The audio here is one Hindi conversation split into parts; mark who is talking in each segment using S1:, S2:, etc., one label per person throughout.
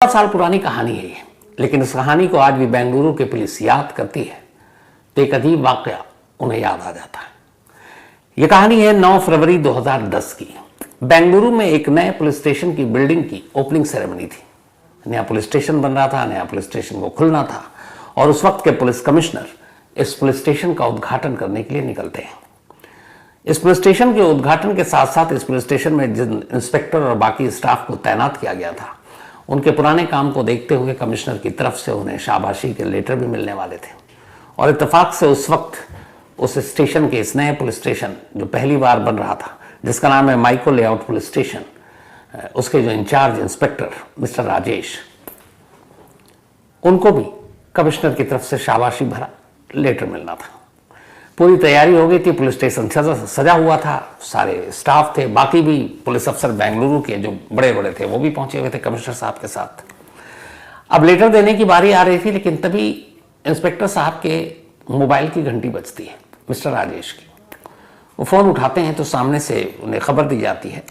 S1: साल पुरानी कहानी है ये, लेकिन इस कहानी को आज भी बेंगलुरु की पुलिस याद करती है तो एक अजीब वाकया उन्हें याद आ जाता है। ये कहानी है 9 फरवरी 2010 की। बेंगलुरु में एक नए पुलिस स्टेशन की बिल्डिंग की ओपनिंग सेरेमनी थी। नया पुलिस स्टेशन बन रहा था, नया पुलिस स्टेशन को खुलना था और उस वक्त के पुलिस कमिश्नर इस पुलिस स्टेशन का उद्घाटन करने के लिए निकलते हैं। इस पुलिस स्टेशन के उद्घाटन के साथ साथ इस पुलिस स्टेशन में जिन इंस्पेक्टर और बाकी स्टाफ को तैनात किया गया था, उनके पुराने काम को देखते हुए कमिश्नर की तरफ से उन्हें शाबाशी के लेटर भी मिलने वाले थे। और इत्तेफाक से उस वक्त उस स्टेशन के इस नए पुलिस स्टेशन जो पहली बार बन रहा था, जिसका नाम है माइको लेआउट पुलिस स्टेशन, उसके जो इंचार्ज इंस्पेक्टर मिस्टर राजेश, उनको भी कमिश्नर की तरफ से शाबाशी भरा लेटर मिलना था। पूरी तैयारी हो गई थी, पुलिस स्टेशन सजा हुआ था, सारे स्टाफ थे, बाकी भी पुलिस अफसर बेंगलुरु के जो बड़े बड़े थे वो भी पहुंचे हुए थे कमिश्नर साहब के साथ। अब लेटर देने की बारी आ रही थी, लेकिन तभी इंस्पेक्टर साहब के मोबाइल की घंटी बजती है, मिस्टर राजेश की। वो फ़ोन उठाते हैं तो सामने से उन्हें खबर दी जाती है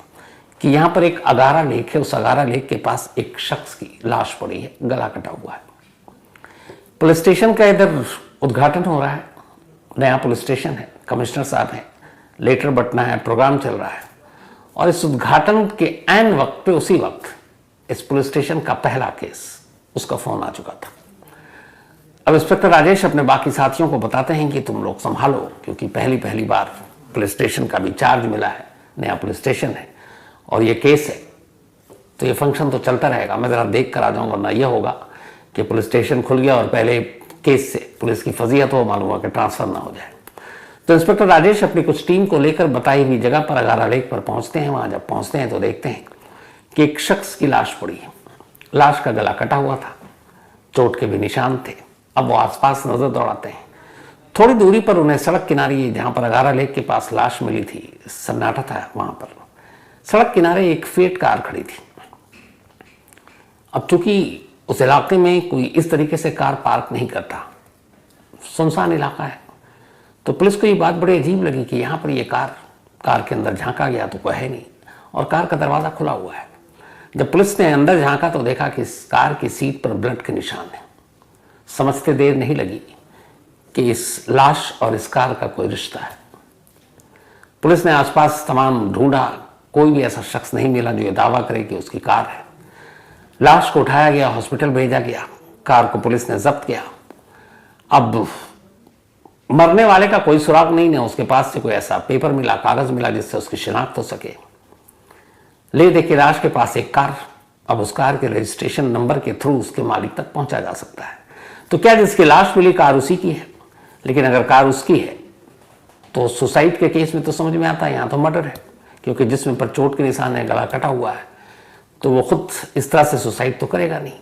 S1: कि यहाँ पर एक अगारा लेक है, उस अगारा लेक के पास एक शख्स की लाश पड़ी है, गला कटा हुआ है। पुलिस स्टेशन का इधर उद्घाटन हो रहा है, नया पुलिस स्टेशन है, कमिश्नर साहब हैं, लेटर बंटना है, प्रोग्राम चल रहा है और इस उद्घाटन के ऐन वक्त पे उसी वक्त इस पुलिस स्टेशन का पहला केस, उसका फ़ोन आ चुका था। अब इंस्पेक्टर राजेश अपने बाकी साथियों को बताते हैं कि तुम लोग संभालो, क्योंकि पहली बार पुलिस स्टेशन का भी चार्ज मिला है, नया पुलिस स्टेशन है और ये केस है, तो ये फंक्शन तो चलता रहेगा। मैं ज़रा देख कर आ जाऊँगा, वरना यह होगा कि पुलिस स्टेशन खुल गया और पहले केस से पुलिस की फजीयत हो, मालूम हुआ कि ट्रांसफ़र ना हो जाए। तो इंस्पेक्टर राजेश अपनी कुछ टीम को लेकर बताई हुई जगह पर अगारा लेक पर पहुँचते हैं। वहाँ जब पहुँचते हैं तो देखते हैं कि एक शख्स की लाश पड़ी है। लाश का गला कटा हुआ था, चोट के भी निशान थे। अब वो आसपास नज़र दौड़ाते हैं। थोड़ी दूरी पर उन्हें सड़क किनारे, जहाँ पर अगारा लेक के पास लाश मिली थी, सन्नाटा था वहाँ पर, सड़क किनारे एक फिएट कार खड़ी थी। अब चूंकि उस इलाके में कोई इस तरीके से कार पार्क नहीं करता, सुनसान इलाका है, तो पुलिस को ये बात बड़ी अजीब लगी कि यहाँ पर ये कार के अंदर झांका गया तो कोई है नहीं और कार का दरवाज़ा खुला हुआ है। जब पुलिस ने अंदर झांका तो देखा कि इस कार की सीट पर ब्लड के निशान है। समझते देर नहीं लगी कि इस लाश और इस कार का कोई रिश्ता है। पुलिस ने आसपास तमाम ढूंढा, कोई भी ऐसा शख्स नहीं मिला जो ये दावा करे कि उसकी कार है। लाश को उठाया गया, हॉस्पिटल भेजा गया, कार को पुलिस ने जब्त किया। अब मरने वाले का कोई सुराग नहीं है, उसके पास से कोई ऐसा पेपर मिला, कागज मिला जिससे उसकी शिनाख्त हो सके। ले दे के लाश के पास एक कार, अब उस कार के रजिस्ट्रेशन नंबर के थ्रू उसके मालिक तक पहुंचा जा सकता है। तो क्या जिसकी लाश मिली कार उसी की है? लेकिन अगर कार उसकी है तो सुसाइड के केस में तो समझ में आता है, यहाँ तो मर्डर है, क्योंकि जिसमें पर चोट के निशान है, गला कटा हुआ है, तो वो खुद इस तरह से सुसाइड तो करेगा नहीं।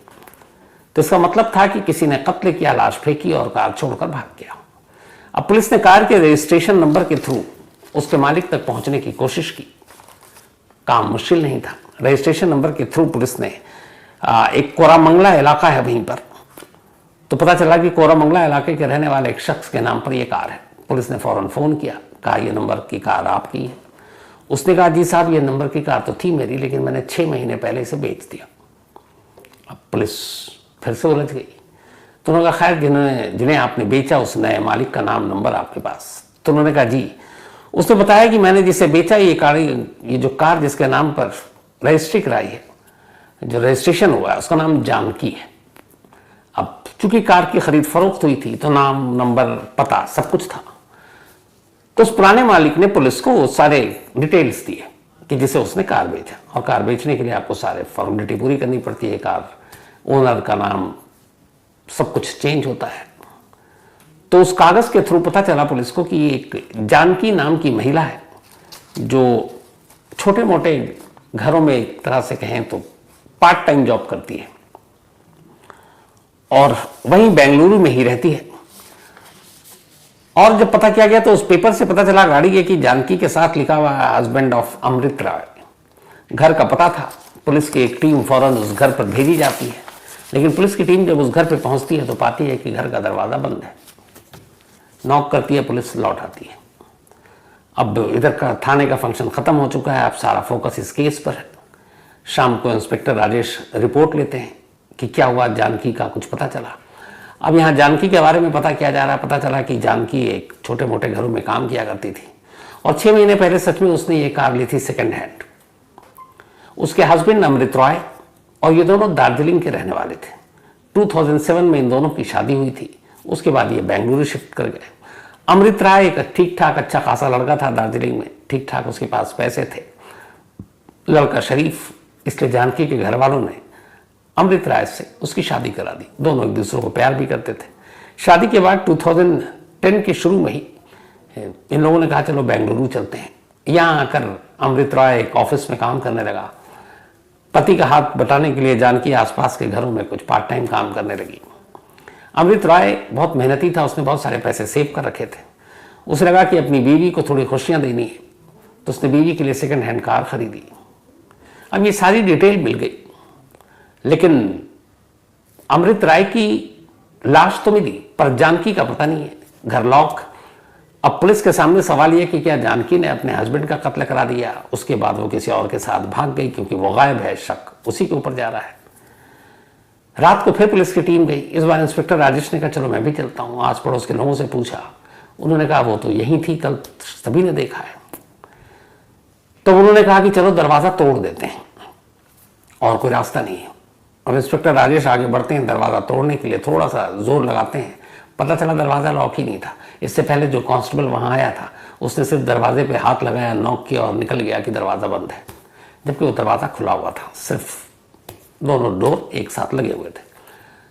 S1: तो इसका मतलब था कि किसी ने कत्ल किया, लाश फेंकी और कार छोड़कर भाग गया। अब पुलिस ने कार के रजिस्ट्रेशन नंबर के थ्रू उसके मालिक तक पहुंचने की कोशिश की। काम मुश्किल नहीं था। रजिस्ट्रेशन नंबर के थ्रू पुलिस ने एक कोरामंगला इलाका है वहीं पर, तो पता चला कि कोरामंगला इलाके के रहने वाले एक शख्स के नाम पर यह कार है। पुलिस ने फौरन फ़ोन किया, कहा यह नंबर की कार आपकी है। उसने कहा जी साहब, ये नंबर की कार तो थी मेरी, लेकिन मैंने 6 महीने पहले इसे बेच दिया। अब पुलिस फिर से उलझ गई। तो उन्होंने कहा खैर जिन्हें आपने बेचा उस नए मालिक का नाम नंबर आपके पास? तो उन्होंने कहा जी। उसने बताया कि मैंने जिसे बेचा ये जो कार जिसके नाम पर रजिस्ट्री कराई है, जो रजिस्ट्रेशन हुआ है, उसका नाम जानकी है। अब चूंकि कार की खरीद फरोख्त हुई थी तो नाम, नंबर, पता सब कुछ था। तो उस पुराने मालिक ने पुलिस को सारे डिटेल्स दिए कि जिसे उसने कार बेचा, और कार बेचने के लिए आपको सारे फॉर्मेलिटी पूरी करनी पड़ती है, कार ओनर का नाम सब कुछ चेंज होता है। तो उस कागज के थ्रू पता चला पुलिस को कि एक जानकी नाम की महिला है जो छोटे मोटे घरों में एक तरह से कहें तो पार्ट टाइम जॉब करती है और वहीं बेंगलुरु में ही रहती है। और जब पता किया गया तो उस पेपर से पता चला गाड़ी के कि जानकी के साथ लिखा हुआ है हस्बैंड ऑफ अमृत राय। घर का पता था। पुलिस की एक टीम फौरन उस घर पर भेजी जाती है, लेकिन पुलिस की टीम जब उस घर पर पहुंचती है तो पाती है कि घर का दरवाज़ा बंद है। नॉक करती है, पुलिस लौट आती है। अब इधर का थाने का फंक्शन ख़त्म हो चुका है, अब सारा फोकस इस केस पर है। शाम को इंस्पेक्टर राजेश रिपोर्ट लेते हैं कि क्या हुआ, जानकी का कुछ पता चला। अब यहाँ जानकी के बारे में पता किया जा रहा है। पता चला कि जानकी एक छोटे मोटे घरों में काम किया करती थी और 6 महीने पहले सच में उसने ये कार ली थी सेकंड हैंड। उसके हस्बैंड अमृत रॉय और ये दोनों दार्जिलिंग के रहने वाले थे। 2007 में इन दोनों की शादी हुई थी। उसके बाद ये बेंगलुरु शिफ्ट कर गए। अमृत राय एक ठीक ठाक अच्छा खासा लड़का था दार्जिलिंग में, ठीक ठाक उसके पास पैसे थे, लड़का शरीफ, इसलिए जानकी के घर वालों ने अमृत राय से उसकी शादी करा दी। दोनों एक दूसरे को प्यार भी करते थे। शादी के बाद 2010 के शुरू में ही इन लोगों ने कहा चलो बेंगलुरु चलते हैं। यहाँ आकर अमृत राय एक ऑफिस में काम करने लगा। पति का हाथ बटाने के लिए जानकी आसपास के घरों में कुछ पार्ट टाइम काम करने लगी। अमृत राय बहुत मेहनती था, उसने बहुत सारे पैसे सेव कर रखे थे। उसे लगा कि अपनी बीवी को थोड़ी खुशियां देनी है, तो उसने बीवी के लिए सेकंड हैंड कार खरीदी। अब ये सारी डिटेल मिल गई, लेकिन अमृत राय की लाश तो मिली पर जानकी का पता नहीं है। घर लॉक। अब पुलिस के सामने सवाल यह कि क्या जानकी ने अपने हस्बैंड का कत्ल करा दिया, उसके बाद वो किसी और के साथ भाग गई, क्योंकि वो गायब है, शक उसी के ऊपर जा रहा है। रात को फिर पुलिस की टीम गई। इस बार इंस्पेक्टर राजेश ने कहा चलो मैं भी चलता हूं। आस पड़ोस के लोगों से पूछा, उन्होंने कहा वो तो यही थी, कल सभी ने देखा है। तो उन्होंने कहा कि चलो दरवाजा तोड़ देते हैं, और कोई रास्ता नहीं है। और इंस्पेक्टर राजेश आगे बढ़ते हैं, दरवाजा तोड़ने के लिए थोड़ा सा जोर लगाते हैं। पता चला दरवाजा लॉक ही नहीं था। इससे पहले जो कांस्टेबल वहां आया था उसने सिर्फ दरवाजे पे हाथ लगाया, नॉक किया और निकल गया कि दरवाजा बंद है, जबकि वो दरवाजा खुला हुआ था। सिर्फ दोनों डोर एक साथ लगे हुए थे।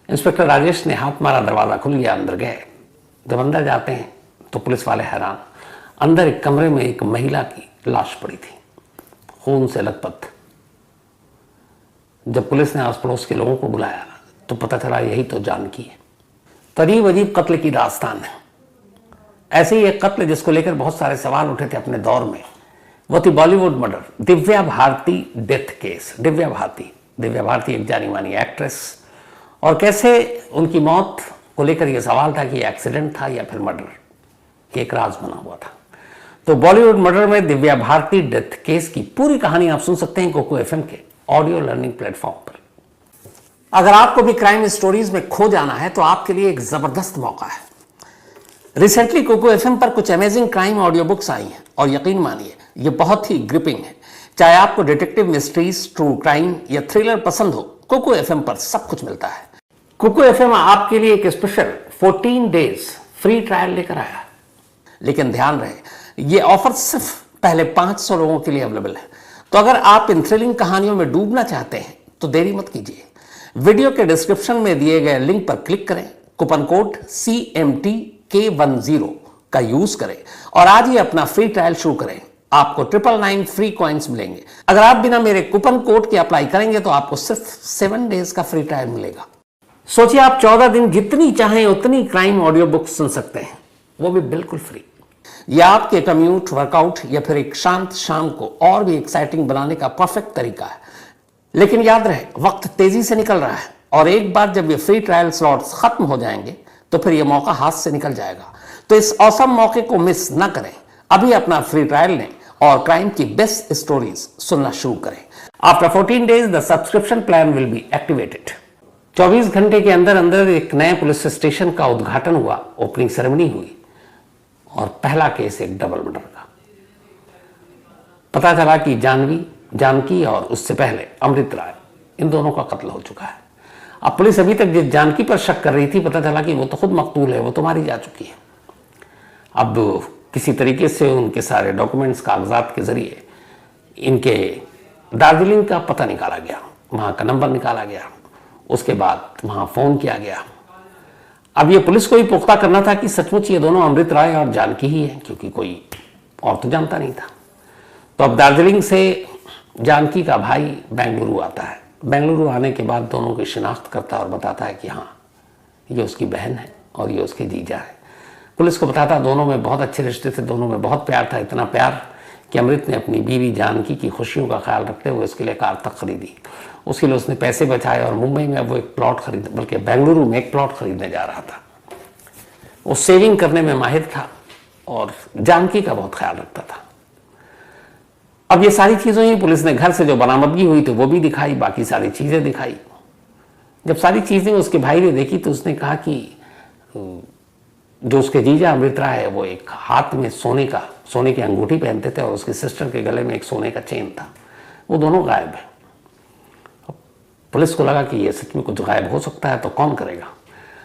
S1: इंस्पेक्टर राजेश ने हाथ मारा, दरवाजा खुल गया, अंदर गए। जब अंदर जाते हैं तो पुलिस वाले हैरान। अंदर एक कमरे में एक महिला की लाश पड़ी थी, खून से लथपथ। जब पुलिस ने आस पड़ोस के लोगों को बुलाया तो पता चला यही तो जानकी है। अजीब अजीब कत्ल की दास्तान है। ऐसे ही एक कत्ल जिसको लेकर बहुत सारे सवाल उठे थे अपने दौर में, वो थी Bollywood murder, Divya Bharti death case. Divya Bharti एक जानी मानी एक्ट्रेस, और कैसे उनकी मौत को लेकर यह सवाल था कि एक्सीडेंट था या फिर मर्डर, कि एक राज बना हुआ था। तो बॉलीवुड मर्डर में दिव्या भारती डेथ केस की पूरी कहानी आप सुन सकते हैं कोको एफएम के ऑडियो लर्निंग प्लेटफॉर्म पर। अगर आपको भी क्राइम स्टोरीज में खो जाना है तो आपके लिए एक जबरदस्त मौका है। रिसेंटली कोको एफएम पर कुछ amazing crime audio books I हैं और यकीन मानिए ये बहुत ही ग्रिपिंग है। चाहे आपको डिटेक्टिव मिस्ट्रीज, ट्रू क्राइम या थ्रिलर पसंद हो, कोको एफएम पर सब कुछ मिलता है। कोको एफएम आपके लिए एक स्पेशल 14 डेज फ्री ट्रायल लेकर आया। लेकिन ध्यान रहे, ये ऑफर सिर्फ पहले 500 लोगों के लिए अवेलेबल है। तो अगर आप इन थ्रिलिंग कहानियों में डूबना चाहते हैं तो देरी मत कीजिए। वीडियो के डिस्क्रिप्शन में दिए गए लिंक पर क्लिक करें, कूपन कोड CMTK10 का यूज करें और आज ही अपना फ्री ट्रायल शुरू करें। आपको 999 फ्री कॉइन्स मिलेंगे। अगर आप बिना मेरे कूपन कोड के अप्लाई करेंगे तो आपको सिर्फ 7 डेज का फ्री ट्रायल मिलेगा। सोचिए, आप 14 दिन जितनी चाहें उतनी क्राइम ऑडियो बुक सुन सकते हैं, वो भी बिल्कुल फ्री। यह आपके कम्यूट, वर्कआउट या फिर एक शांत शाम को और भी एक्साइटिंग बनाने का परफेक्ट तरीका है। लेकिन याद रहे, वक्त तेजी से निकल रहा है और एक बार जब ये फ्री ट्रायल स्लॉट्स खत्म हो जाएंगे तो फिर ये मौका हाथ से निकल जाएगा। तो इस औसम मौके को मिस न करें। अभी अपना फ्री ट्रायल लें और क्राइम की बेस्ट स्टोरीज सुनना शुरू करें। After 14 days the subscription plan will be activated. 24 घंटे के अंदर अंदर एक नए पुलिस स्टेशन का उद्घाटन हुआ, ओपनिंग सेरेमनी हुई और पहला केस एक डबल मर्डर का। पता चला कि जानकी और उससे पहले अमृत राय, इन दोनों का कत्ल हो चुका है। अब पुलिस अभी तक जिस जानकी पर शक कर रही थी, पता चला कि वो तो खुद मकतूल है, वो तो मारी जा चुकी है। अब किसी तरीके से उनके सारे डॉक्यूमेंट्स, कागजात के जरिए इनके दार्जिलिंग का पता निकाला गया, वहां का नंबर निकाला गया, उसके बाद वहां फोन किया गया। अब ये पुलिस को ही पुख्ता करना था कि सचमुच ये दोनों अमृत राय और जानकी ही है, क्योंकि कोई और तो जानता नहीं था। तो अब दार्जिलिंग से जानकी का भाई बेंगलुरु आता है। बेंगलुरु आने के बाद दोनों की शिनाख्त करता और बताता है कि हाँ, ये उसकी बहन है और ये उसके जीजा है। पुलिस को बताता दोनों में बहुत अच्छे रिश्ते थे, दोनों में बहुत प्यार था, इतना प्यार कि अमृत ने अपनी बीवी जानकी की खुशियों का ख्याल रखते हुए उसके लिए कार तक खरीदी। उसके लिए उसने पैसे बचाए और मुंबई में अब वो एक प्लॉट खरीद, बल्कि बेंगलुरु में एक प्लॉट खरीदने जा रहा था। वो सेविंग करने में माहिर था और जानकी का बहुत ख्याल रखता था। अब ये सारी चीज़ें ही पुलिस ने घर से जो बरामदगी हुई थी वो भी दिखाई, बाकी सारी चीज़ें दिखाई। जब सारी चीज़ें उसके भाई ने देखी तो उसने कहा कि जो उसके जीजा अमृत राय है वो एक हाथ में सोने की अंगूठी पहनते थे और उसकी सिस्टर के गले में एक सोने का चेन था, वो दोनों गायब है। पुलिस को लगा कि ये सच में कुछ गायब हो सकता है तो कौन करेगा।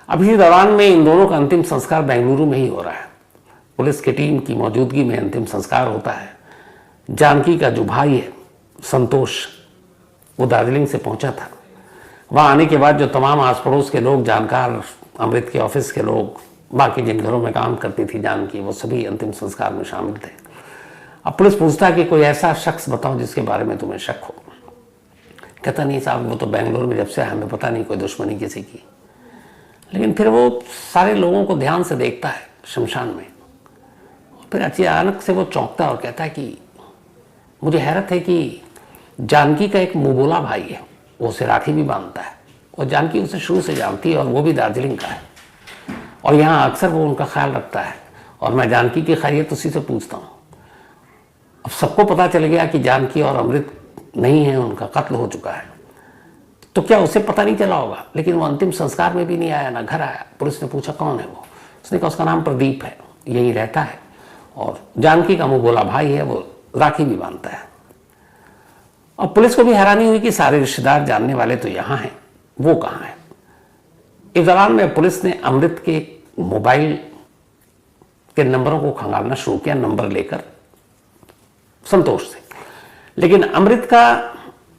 S1: अब इसी दौरान में इन दोनों का अंतिम संस्कार बेंगलुरु में ही हो रहा है। पुलिस की टीम की मौजूदगी में अंतिम संस्कार होता है। जानकी का जो भाई है संतोष, वो दार्जिलिंग से पहुंचा था। वहाँ आने के बाद जो तमाम आस पड़ोस के लोग, जानकार, अमृत के ऑफिस के लोग, बाकी जिन घरों में काम करती थी जानकी, वो सभी अंतिम संस्कार में शामिल थे। अब पुलिस पूछता है कि कोई ऐसा शख्स बताओ जिसके बारे में तुम्हें शक हो। कहता नहीं साहब, वो तो बेंगलोर में जब से हमें पता नहीं कोई दुश्मनी किसी की। लेकिन फिर वो सारे लोगों को ध्यान से देखता है शमशान में, फिर अचानक से वो चौंकता है और कहता है कि मुझे हैरत है कि जानकी का एक मुंहबोला भाई है, वो उसे राखी भी बांधता है और जानकी उसे शुरू से जानती है और वो भी दार्जिलिंग का है और यहाँ अक्सर वो उनका ख्याल रखता है और मैं जानकी की खैरियत उसी से पूछता हूँ। अब सबको पता चल गया कि जानकी और अमृत नहीं है, उनका कत्ल हो चुका है, तो क्या उसे पता नहीं चला होगा? लेकिन वो अंतिम संस्कार में भी नहीं आया, ना घर आया। पुलिस ने पूछा कौन है वो, उसने कहा उसका नाम प्रदीप है, यही रहता है और जानकी का मुंह बोला भाई है, वो राखी भी बांधता है। और पुलिस को भी हैरानी हुई कि सारे रिश्तेदार जानने वाले तो यहाँ हैं, वो कहाँ है। इस दौरान में पुलिस ने अमृत के मोबाइल के नंबरों को खंगालना शुरू किया, नंबर लेकर संतोष से। लेकिन अमृत का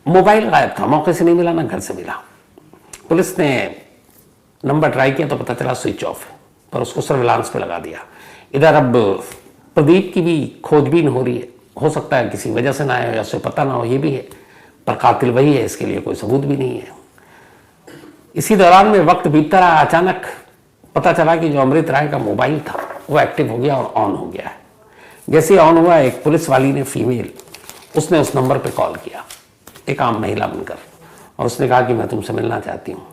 S1: मोबाइल गायब था, मौके से नहीं मिला, ना घर से मिला। पुलिस ने नंबर ट्राई किया तो पता चला स्विच ऑफ है, पर उसको सर्विलांस पे लगा दिया। इधर अब प्रदीप की भी खोजबीन हो रही है, हो सकता है किसी वजह से ना आए या उसे पता ना हो, ये भी है, पर कातिल वही है, इसके लिए कोई सबूत भी नहीं है। इसी दौरान में वक्त बीतता रहा, अचानक पता चला कि जो अमृत राय का मोबाइल था वो एक्टिव हो गया और ऑन हो गया है। जैसे ऑन हुआ, एक पुलिस वाली ने, फीमेल, उसने उस नंबर पे कॉल किया, एक आम महिला बनकर, और उसने कहा कि मैं तुमसे मिलना चाहती हूँ।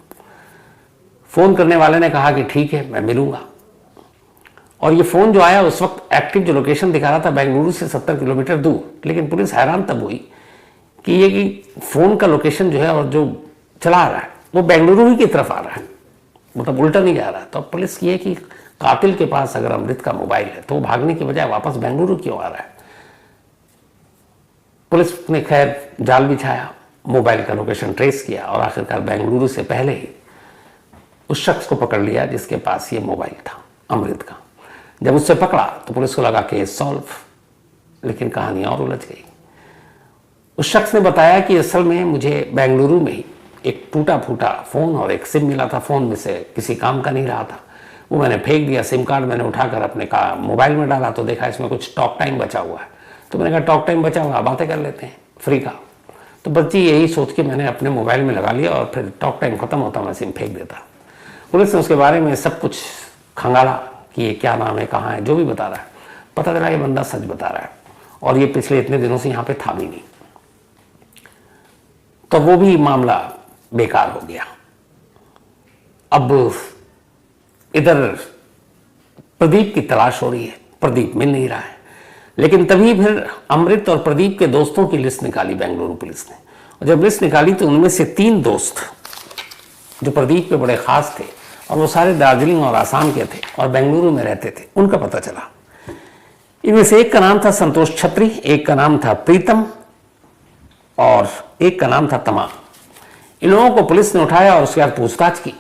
S1: फ़ोन करने वाले ने कहा कि ठीक है, मैं मिलूँगा। और ये फ़ोन जो आया उस वक्त एक्टिव जो लोकेशन दिखा रहा था बेंगलुरु से 70 किलोमीटर दूर। लेकिन पुलिस हैरान तब हुई कि ये कि फ़ोन का लोकेशन जो है और जो चला रहा है वो बेंगलुरु ही की तरफ आ रहा है, मतलब उल्टा नहीं जा रहा। तो पुलिस की है कि कातिल के पास अगर अमृत का मोबाइल है तो वो भागने की बजाय वापस बेंगलुरु क्यों आ रहा है। पुलिस ने खैर जाल बिछाया, मोबाइल का लोकेशन ट्रेस किया और आखिरकार बेंगलुरु से पहले ही उस शख्स को पकड़ लिया जिसके पास ये मोबाइल था, अमृत का। जब उससे पकड़ा तो पुलिस को लगा केस सॉल्व, लेकिन कहानी और उलझ गई। उस शख्स ने बताया कि असल में मुझे बेंगलुरु में ही एक टूटा फूटा फ़ोन और एक सिम मिला था, फ़ोन में से किसी काम का नहीं रहा था, वो मैंने फेंक दिया। सिम कार्ड मैंने उठाकर अपने मोबाइल में डाला तो देखा इसमें कुछ टॉक टाइम बचा हुआ है, तो मैंने कहा टॉक टाइम बचा हुआ, बातें कर लेते हैं फ्री का। तो बच्ची यही सोच के मैंने अपने मोबाइल में लगा लिया और फिर टॉक टाइम खत्म होता मैं सिम फेंक देता। पुलिस ने उसके बारे में सब कुछ खंगाला कि ये क्या नाम है, कहाँ है, जो भी बता रहा है। पता चला ये बंदा सच बता रहा है और ये पिछले इतने दिनों से यहाँ पे था भी नहीं। तो वो भी मामला बेकार हो गया। अब इधर प्रदीप की तलाश हो रही है, प्रदीप मिल नहीं रहा है। लेकिन तभी फिर अमृत और प्रदीप के दोस्तों की लिस्ट निकाली बेंगलुरु पुलिस ने, और जब लिस्ट निकाली तो उनमें से 3 दोस्त जो प्रदीप के बड़े खास थे और वो सारे दार्जिलिंग और आसाम के थे और बेंगलुरु में रहते थे, उनका पता चला। इनमें से एक का नाम था संतोष छत्री, एक का नाम था प्रीतम और एक का नाम था तमा। इन लोगों को पुलिस ने उठाया और उसके बाद पूछताछ की।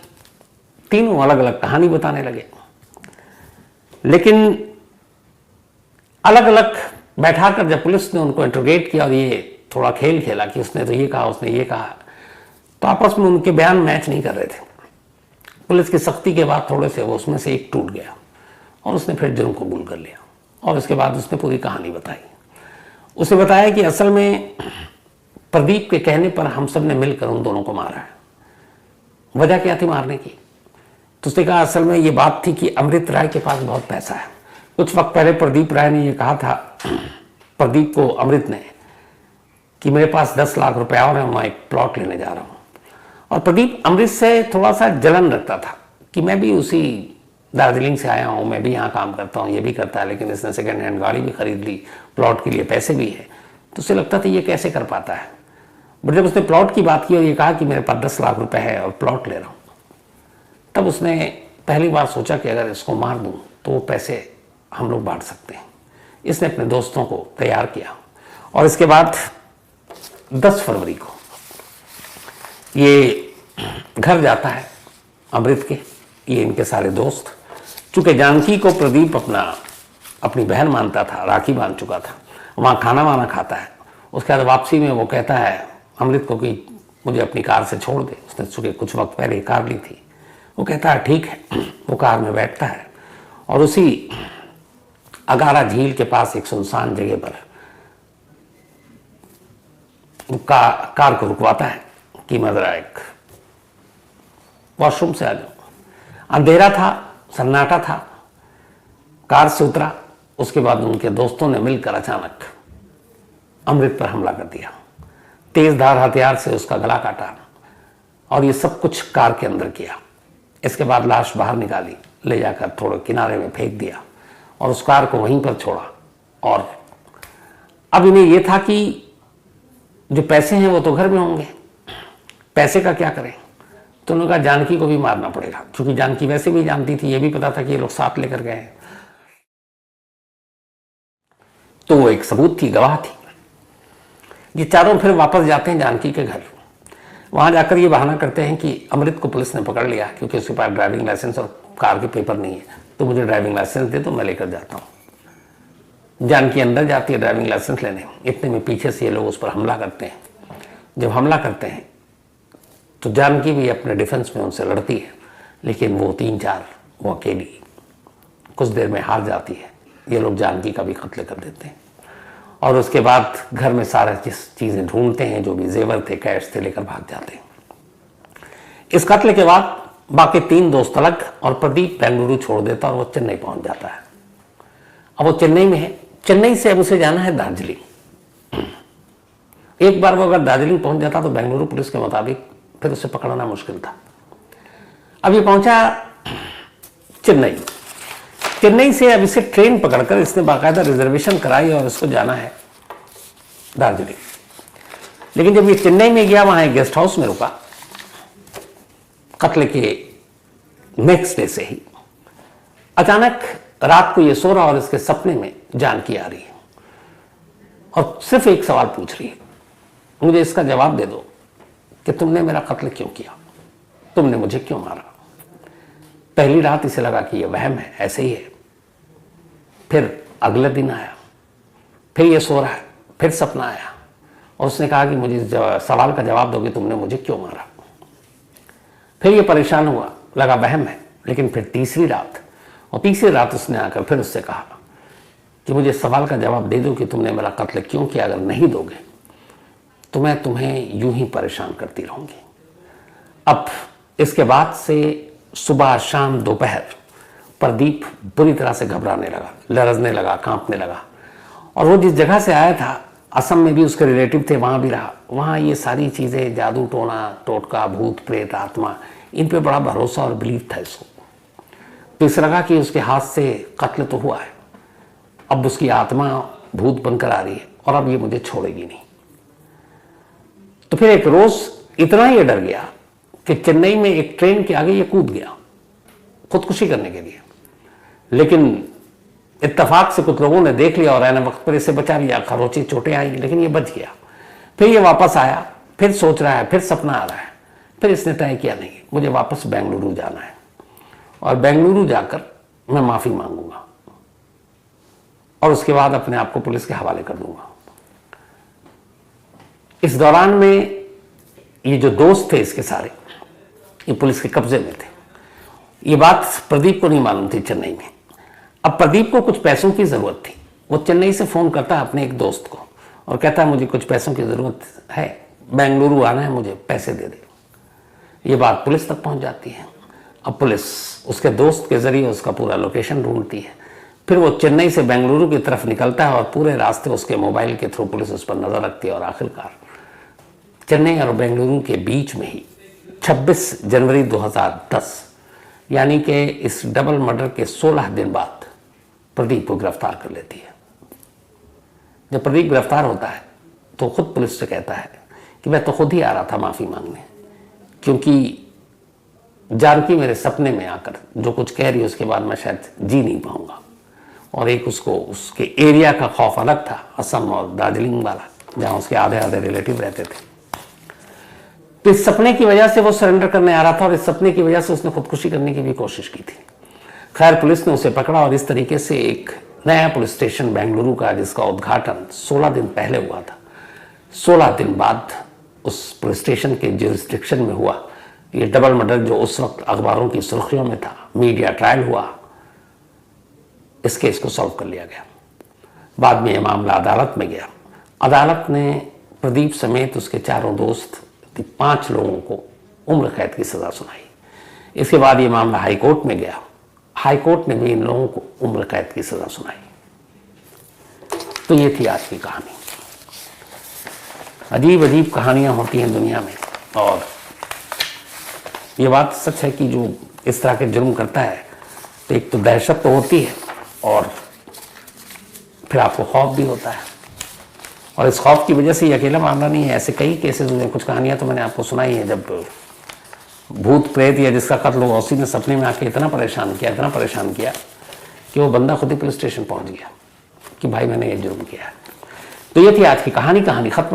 S1: तीनों अलग अलग कहानी बताने लगे, लेकिन अलग अलग बैठाकर जब पुलिस ने उनको इंटरोगेट किया और ये थोड़ा खेल खेला कि उसने तो ये कहा, उसने ये कहा, तो आपस में उनके बयान मैच नहीं कर रहे थे। पुलिस की सख्ती के बाद थोड़े से वो उसमें से एक टूट गया और उसने फिर जुर्म कबूल कर लिया और उसके बाद उसने पूरी कहानी बताई। उसने बताया कि असल में प्रदीप के कहने पर हम सब ने मिलकर उन दोनों को मारा है। वजह क्या थी मारने की? तो उसने कहा असल में ये बात थी कि अमृत राय के पास बहुत पैसा है। कुछ वक्त पहले प्रदीप राय ने ये कहा था, प्रदीप को अमृत ने, कि मेरे पास 10 लाख रुपए और है, मैं एक प्लॉट लेने जा रहा हूँ। और प्रदीप अमृत से थोड़ा सा जलन रखता था कि मैं भी उसी दार्जिलिंग से आया हूँ, मैं भी यहाँ काम करता हूँ, ये भी करता है, लेकिन इसने सेकेंड हैंड गाड़ी भी खरीद ली, प्लॉट के लिए पैसे भी है, तो उसे लगता था ये कैसे कर पाता है। बट जब उसने प्लॉट की बात की और ये कहा कि मेरे पास 10 लाख रुपए है और प्लॉट ले रहा हूँ, तब उसने पहली बार सोचा कि अगर इसको मार दूँ तो वो पैसे हम लोग बांट सकते हैं। इसने अपने दोस्तों को तैयार किया और इसके बाद 10 फरवरी को ये घर जाता है अमृत के, ये इनके सारे दोस्त। चूंकि जानकी को प्रदीप अपनी बहन मानता था, राखी बांध चुका था, वहाँ खाना वाना खाता है। उसके बाद वापसी में वो कहता है अमृत को कि मुझे अपनी कार से छोड़ दे। उसने चूंकि कुछ वक्त पहले कार ली थी। वो कहता है ठीक है। वो कार में बैठता है और उसी अगारा झील के पास एक सुनसान जगह पर कार को रुकवाता है कि मैं जरा एक वॉशरूम से आ जाऊं। अंधेरा था, सन्नाटा था। कार से उतरा। उसके बाद उनके दोस्तों ने मिलकर अचानक अमृत पर हमला कर दिया। तेज धार हथियार से उसका गला काटा और ये सब कुछ कार के अंदर किया। इसके बाद लाश बाहर निकाली, ले जाकर थोड़े किनारे में फेंक दिया और उस कार को वहीं पर छोड़ा। और अब इन्हें यह था कि जो पैसे हैं वो तो घर में होंगे, पैसे का क्या करें। तो उन्होंने कहा जानकी को भी मारना पड़ेगा, क्योंकि जानकी वैसे भी जानती थी, ये भी पता था कि ये लोग साथ लेकर गए हैं। तो वो एक सबूत थी, गवाह थी। ये चारों फिर वापस जाते हैं जानकी के घर। वहां जाकर ये बहाना करते हैं कि अमृत को पुलिस ने पकड़ लिया क्योंकि उसके पास ड्राइविंग लाइसेंस और कार के पेपर नहीं है, तो मुझे ड्राइविंग लाइसेंस दे तो मैं लेकर जाता हूँ। जानकी अंदर जाती है ड्राइविंग लाइसेंस लेने। इतने में पीछे से ये लोग उस पर हमला करते हैं। जब हमला करते हैं तो जानकी भी अपने डिफेंस में उनसे लड़ती है, लेकिन वो 3-4 वो अकेली कुछ देर में हार जाती है। ये लोग जानकी का भी कत्ल कर देते हैं और उसके बाद घर में सारे चीज़ें ढूंढते हैं, जो भी जेवर थे, कैश थे, लेकर भाग जाते हैं। इस कत्ल के बाद बाकी 3 दोस्त अलग और प्रदीप बेंगलुरु छोड़ देता और वो चेन्नई पहुंच जाता है। अब वो चेन्नई में है। चेन्नई से अब उसे जाना है दार्जिलिंग। एक बार वो अगर दार्जिलिंग पहुंच जाता तो बेंगलुरु पुलिस के मुताबिक फिर उसे पकड़ना मुश्किल था। अब ये पहुंचा चेन्नई। चेन्नई से अब इसे ट्रेन पकड़कर इसने बाकायदा रिजर्वेशन कराई और इसको जाना है दार्जिलिंग। लेकिन जब ये चेन्नई में गया, वहां एक गेस्ट हाउस में रुका। कत्ल के नेक्स्ट डे से ही अचानक रात को ये सो रहा और इसके सपने में जानकी आ रही है और सिर्फ एक सवाल पूछ रही है, मुझे इसका जवाब दे दो कि तुमने मेरा कत्ल क्यों किया, तुमने मुझे क्यों मारा। पहली रात इसे लगा कि ये वहम है, ऐसे ही है। फिर अगले दिन आया, फिर ये सो रहा है, फिर सपना आया और उसने कहा कि मुझे सवाल का जवाब दोगे, तुमने मुझे क्यों मारा। फिर ये परेशान हुआ, लगा वहम है। लेकिन फिर तीसरी रात उसने आकर फिर उससे कहा कि मुझे सवाल का जवाब दे दो कि तुमने मेरा कत्ल क्यों किया। अगर नहीं दोगे तो मैं तुम्हें यूं ही परेशान करती रहूंगी। अब इसके बाद से सुबह, शाम, दोपहर प्रदीप बुरी तरह से घबराने लगा, लरजने लगा, कांपने लगा। और वो जिस जगह से आया था, असम में भी उसके रिलेटिव थे, वहाँ भी रहा। वहाँ ये सारी चीज़ें, जादू टोना, टोटका, भूत प्रेत, आत्मा, इन पे बड़ा भरोसा और बिलीव था इसको। तो इस लगा कि उसके हाथ से कत्ल तो हुआ है, अब उसकी आत्मा भूत बनकर आ रही है और अब ये मुझे छोड़ेगी नहीं। तो फिर एक रोज इतना ही डर गया कि चेन्नई में एक ट्रेन के आगे ये कूद गया खुदकुशी करने के लिए। लेकिन इत्तेफाक से कुछ लोगों ने देख लिया और आने वक्त पर इसे बचा लिया। खरोंची चोटें आई लेकिन ये बच गया। फिर ये वापस आया, फिर सोच रहा है, फिर सपना आ रहा है। फिर इसने तय किया, नहीं, मुझे वापस बेंगलुरु जाना है और बेंगलुरु जाकर मैं माफी मांगूंगा और उसके बाद अपने आप को पुलिस के हवाले कर दूंगा। इस दौरान में ये जो दोस्त थे इसके सारे, ये पुलिस के कब्जे में थे। ये बात प्रदीप को नहीं मालूम थी चेन्नई में। अब प्रदीप को कुछ पैसों की जरूरत थी। वो चेन्नई से फोन करता है अपने एक दोस्त को और कहता है मुझे कुछ पैसों की जरूरत है, बेंगलुरु आना है, मुझे पैसे दे दे। ये बात पुलिस तक पहुंच जाती है। अब पुलिस उसके दोस्त के जरिए उसका पूरा लोकेशन ढूंढती है। फिर वो चेन्नई से बेंगलुरु की तरफ निकलता है और पूरे रास्ते उसके मोबाइल के थ्रू पुलिस उस पर नजर रखती है। और आखिरकार चेन्नई और बेंगलुरु के बीच में ही 26 जनवरी 2010 यानी कि इस डबल मर्डर के 16 दिन बाद प्रदीप को गिरफ्तार कर लेती है। जब प्रदीप गिरफ्तार होता है तो खुद पुलिस से कहता है कि मैं तो खुद ही आ रहा था माफ़ी मांगने, क्योंकि जानकी मेरे सपने में आकर जो कुछ कह रही है उसके बाद मैं शायद जी नहीं पाऊंगा। और एक उसको उसके एरिया का खौफ अलग था, असम और दार्जिलिंग वाला, जहाँ उसके आधे आधे रिलेटिव रहते थे। तो इस सपने की वजह से वो सरेंडर करने आ रहा था और इस सपने की वजह से उसने खुदकुशी करने की भी कोशिश की थी। खैर पुलिस ने उसे पकड़ा और इस तरीके से एक नया पुलिस स्टेशन बेंगलुरु का, जिसका उद्घाटन 16 दिन पहले हुआ था, 16 दिन बाद उस पुलिस स्टेशन के जुरिस्डिक्शन में हुआ ये डबल मर्डर, जो उस वक्त अखबारों की सुर्खियों में था, मीडिया ट्रायल हुआ, इस केस को सॉल्व कर लिया गया। बाद में यह मामला अदालत में गया। अदालत ने प्रदीप समेत उसके चारों दोस्त 5 लोगों को उम्र कैद की सजा सुनाई। इसके बाद ये मामला हाई कोर्ट में गया। हाई कोर्ट ने भी इन लोगों को उम्र कैद की सजा सुनाई। तो ये थी आज की कहानी। अजीब अजीब कहानियां होती हैं दुनिया में, और ये बात सच है कि जो इस तरह के जुर्म करता है तो एक तो दहशत तो होती है और फिर आपको खौफ भी होता है। और इस खौफ की वजह से ये अकेला मामला नहीं है, ऐसे कई केसेस हुए। कुछ कहानियां तो मैंने आपको सुनाई है, जब भूत प्रेत या जिसका कत्ल हुआ उसी ने सपने में आके इतना परेशान किया कि वो बंदा खुद ही पुलिस स्टेशन पहुंच गया कि भाई मैंने ये जुर्म किया है। तो ये थी आज की कहानी खत्म।